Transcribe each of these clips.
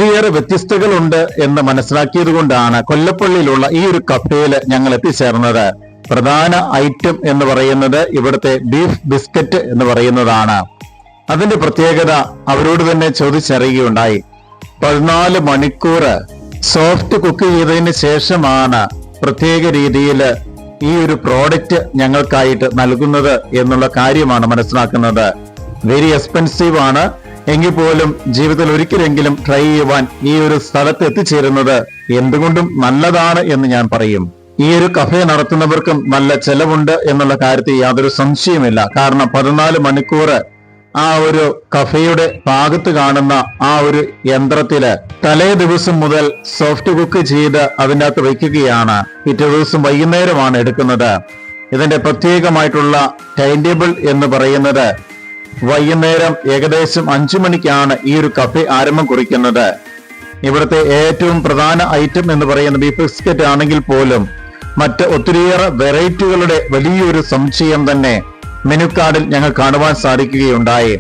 ഒത്തിരിയേറെ വ്യത്യസ്തകളുണ്ട് എന്ന് മനസ്സിലാക്കിയത് കൊണ്ടാണ് കൊല്ലപ്പള്ളിയിലുള്ള ഈ ഒരു കഫേയിൽ ഞങ്ങൾ എത്തിച്ചേർന്നത്. പ്രധാന ഐറ്റം എന്ന് പറയുന്നത് ഇവിടുത്തെ ബീഫ് ബിസ്ക്കറ്റ് എന്ന് പറയുന്നതാണ്. അതിന്റെ പ്രത്യേകത അവരോട് തന്നെ ചോദിച്ചറിയുകയുണ്ടായി. 14 മണിക്കൂർ സോഫ്റ്റ് കുക്ക് ചെയ്തതിന് ശേഷമാണ് പ്രത്യേക രീതിയിൽ ഈ ഒരു പ്രോഡക്റ്റ് ഞങ്ങൾക്കായിട്ട് നൽകുന്നത് എന്നുള്ള കാര്യമാണ് മനസ്സിലാക്കുന്നത്. വെരി എക്സ്പെൻസീവ് ആണ്. എങ്കിൽ പോലും ജീവിതത്തിൽ ഒരിക്കലെങ്കിലും ട്രൈ ചെയ്യുവാൻ ഈ ഒരു സ്ഥലത്ത് എത്തിച്ചേരുന്നത് എന്തുകൊണ്ടും നല്ലതാണ് എന്ന് ഞാൻ പറയും. ഈ ഒരു കഫേ നടത്തുന്നവർക്കും നല്ല ചെലവുണ്ട് എന്നുള്ള കാര്യത്തിൽ യാതൊരു സംശയമില്ല. കാരണം 14 മണിക്കൂർ ആ ഒരു കഫേയുടെ ഭാഗത്ത് കാണുന്ന ആ ഒരു യന്ത്രത്തില് തലേ ദിവസം മുതൽ സോഫ്റ്റ് കുക്ക് ചെയ്ത് അതിൻ്റെ അകത്ത് വയ്ക്കുകയാണ്. പിറ്റേ ദിവസം വൈകുന്നേരമാണ് എടുക്കുന്നത്. ഇതിന്റെ പ്രത്യേകമായിട്ടുള്ള ടൈം ടേബിൾ എന്ന് പറയുന്നത് വൈകുന്നേരം ഏകദേശം 5 മണിക്കാണ് ഈ ഒരു കഫേ ആരംഭം കുറിക്കുന്നത്. ഇവിടുത്തെ ഏറ്റവും പ്രധാന ഐറ്റം എന്ന് പറയുന്ന ബീഫ് ബിസ്ക്കറ്റ് ആണെങ്കിൽ പോലും മറ്റ് ഒത്തിരിയേറെ വെറൈറ്റികളുടെ വലിയൊരു സമുച്ചയം തന്നെ മെനു കാർഡിൽ ഞങ്ങൾ കാണുവാൻ സാധിക്കുകയുണ്ടായി.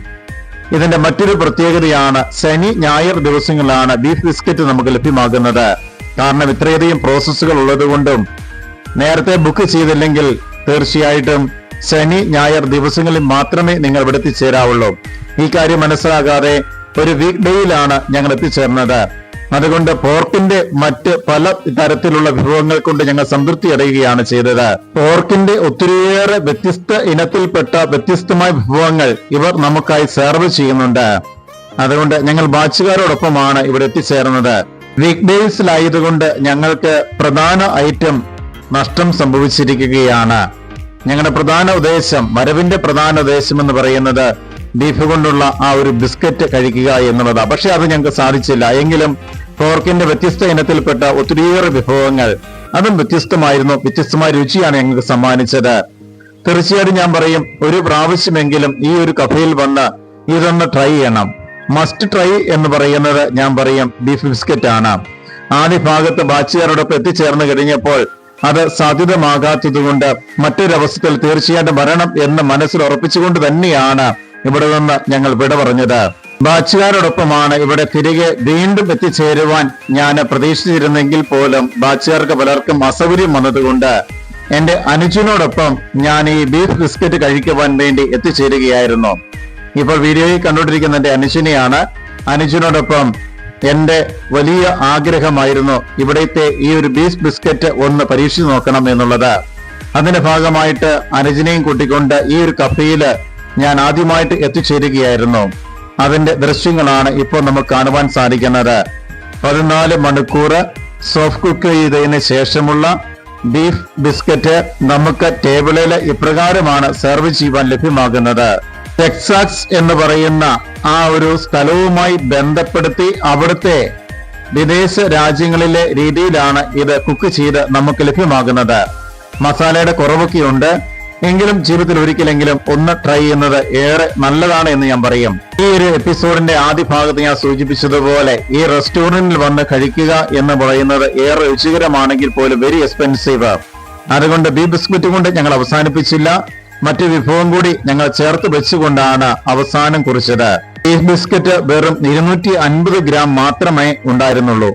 ഇതിന്റെ മറ്റൊരു പ്രത്യേകതയാണ് ശനി ഞായർ ദിവസങ്ങളിലാണ് ബീഫ് ബിസ്ക്കറ്റ് നമുക്ക് ലഭ്യമാകുന്നത്. കാരണം ഇത്രയധികം പ്രോസസ്സുകൾ ഉള്ളതുകൊണ്ടും നേരത്തെ ബുക്ക് ചെയ്തില്ലെങ്കിൽ തീർച്ചയായിട്ടും ശനി ഞായർ ദിവസങ്ങളിൽ മാത്രമേ നിങ്ങൾ ഇവിടെ എത്തിച്ചേരാവുള്ളൂ. ഈ കാര്യം മനസ്സിലാകാതെ ഒരു വീക്ക് ഡേയിലാണ് ഞങ്ങൾ എത്തിച്ചേർന്നത്. അതുകൊണ്ട് പോർക്കിന്റെ മറ്റ് പല തരത്തിലുള്ള വിഭവങ്ങൾ കൊണ്ട് ഞങ്ങൾ സംതൃപ്തി അടയുകയാണ് ചെയ്തത്. പോർക്കിന്റെ ഒത്തിരിയേറെ വ്യത്യസ്ത ഇനത്തിൽപ്പെട്ട വ്യത്യസ്തമായ വിഭവങ്ങൾ ഇവർ നമുക്കായി സെർവ് ചെയ്യുന്നുണ്ട്. അതുകൊണ്ട് ഞങ്ങൾ ബാച്ചുകാരോടൊപ്പമാണ് ഇവിടെ എത്തിച്ചേർന്നത്. വീക്ക് ഡേയ്സിലായതുകൊണ്ട് ഞങ്ങൾക്ക് പ്രധാന ഐറ്റം നഷ്ടം സംഭവിച്ചിരിക്കുകയാണ്. ഞങ്ങളുടെ പ്രധാന ഉദ്ദേശം, വരവിന്റെ പ്രധാന ഉദ്ദേശം എന്ന് പറയുന്നത് ബീഫ് കൊണ്ടുള്ള ആ ഒരു ബിസ്ക്കറ്റ് കഴിക്കുക എന്നുള്ളതാണ്. പക്ഷെ അത് ഞങ്ങൾക്ക് സാധിച്ചില്ല. എങ്കിലും പോർക്കിന്റെ വ്യത്യസ്ത ഇനത്തിൽപ്പെട്ട ഒത്തിരിയേറെ വിഭവങ്ങൾ, അതും വ്യത്യസ്തമായിരുന്നു. വ്യത്യസ്തമായ രുചിയാണ് ഞങ്ങൾക്ക് സമ്മാനിച്ചത്. തീർച്ചയായിട്ടും ഞാൻ പറയും, ഒരു പ്രാവശ്യമെങ്കിലും ഈ ഒരു കഫേയിൽ വന്ന് ഇതൊന്ന് ട്രൈ ചെയ്യണം. മസ്റ്റ് ട്രൈ എന്ന് പറയുന്നത് ഞാൻ പറയും ബീഫ് ബിസ്ക്കറ്റ് ആണ്. ആദ്യ ഭാഗത്ത് ബാച്ചുകാരോടൊപ്പം എത്തിച്ചേർന്ന് കഴിഞ്ഞപ്പോൾ അത് സാധ്യതമാകാത്തതുകൊണ്ട് മറ്റൊരവസ്ഥയിൽ തീർച്ചയായിട്ടും വരണം എന്ന് മനസ്സിൽ ഉറപ്പിച്ചുകൊണ്ട് തന്നെയാണ് ഇവിടെ നിന്ന് ഞങ്ങൾ വിട പറഞ്ഞത്. ബാച്ചുകാരോടൊപ്പമാണ് ഇവിടെ തിരികെ വീണ്ടും എത്തിച്ചേരുവാൻ ഞാൻ പ്രതീക്ഷിച്ചിരുന്നെങ്കിൽ പോലും ബാച്ചുകാർക്ക് പലർക്കും അസൗകര്യം വന്നതുകൊണ്ട് എന്റെ അനുജനോടൊപ്പം ഞാൻ ഈ ബീഫ് ബിസ്ക്കറ്റ് കഴിക്കുവാൻ വേണ്ടി എത്തിച്ചേരുകയായിരുന്നു. ഇപ്പോൾ വീഡിയോയിൽ കണ്ടുകൊണ്ടിരിക്കുന്ന എന്റെ അനുജനെയാണ്. അനുജനോടൊപ്പം എന്റെ വലിയ ആഗ്രഹമായിരുന്നു ഇവിടത്തെ ഈ ഒരു ബീഫ് ബിസ്ക്കറ്റ് ഒന്ന് പരീക്ഷിച്ചു നോക്കണം എന്നുള്ളത്. അതിന്റെ ഭാഗമായിട്ട് അനുജനെയും കൂട്ടിക്കൊണ്ട് ഈ ഒരു കഫേയില് ഞാൻ ആദ്യമായിട്ട് എത്തിച്ചേരുകയായിരുന്നു. അതിന്റെ ദൃശ്യങ്ങളാണ് ഇപ്പോൾ നമുക്ക് കാണുവാൻ സാധിക്കുന്നത്. 14 മണിക്കൂർ സോഫ്റ്റ് കുക്ക് ചെയ്തതിന് ശേഷമുള്ള ബീഫ് ബിസ്ക്കറ്റ് നമുക്ക് ടേബിളിൽ ഇപ്രകാരമാണ് സെർവ് ചെയ്യുവാൻ ലഭ്യമാകുന്നത്. ടെക്സാസ് എന്ന് പറയുന്ന ആ ഒരു സ്ഥലവുമായി ബന്ധപ്പെടുത്തി അവിടുത്തെ വിദേശ രാജ്യങ്ങളിലെ രീതിയിലാണ് ഇത് കുക്ക് ചെയ്ത് നമുക്ക് ലഭ്യമാകുന്നത്. മസാലയുടെ കുറവൊക്കെയുണ്ട്. എങ്കിലും ജീവിതത്തിൽ ഒരിക്കലെങ്കിലും ഒന്ന് ട്രൈ ചെയ്യുന്നത് ഏറെ നല്ലതാണ് എന്ന് ഞാൻ പറയും. ഈ ഒരു എപ്പിസോഡിന്റെ ആദ്യ ഭാഗത്ത് ഞാൻ സൂചിപ്പിച്ചതുപോലെ ഈ റെസ്റ്റോറന്റിൽ വന്ന് കഴിക്കുക എന്ന് പറയുന്നത് ഏറെ രുചികരമാണെങ്കിൽ പോലും വെരി എക്സ്പെൻസീവ്. അതുകൊണ്ട് ബീഫ് ബിസ്ക്കറ്റ് കൊണ്ട് ഞങ്ങൾ അവസാനിപ്പിച്ചില്ല. മറ്റു വിഭവം കൂടി ഞങ്ങൾ ചേർത്ത് വെച്ചുകൊണ്ടാണ് അവസാനം കുറിച്ചത്. ബീഫ് ബിസ്ക്കറ്റ് വെറും 250 ഗ്രാം മാത്രമേ ഉണ്ടായിരുന്നുള്ളൂ.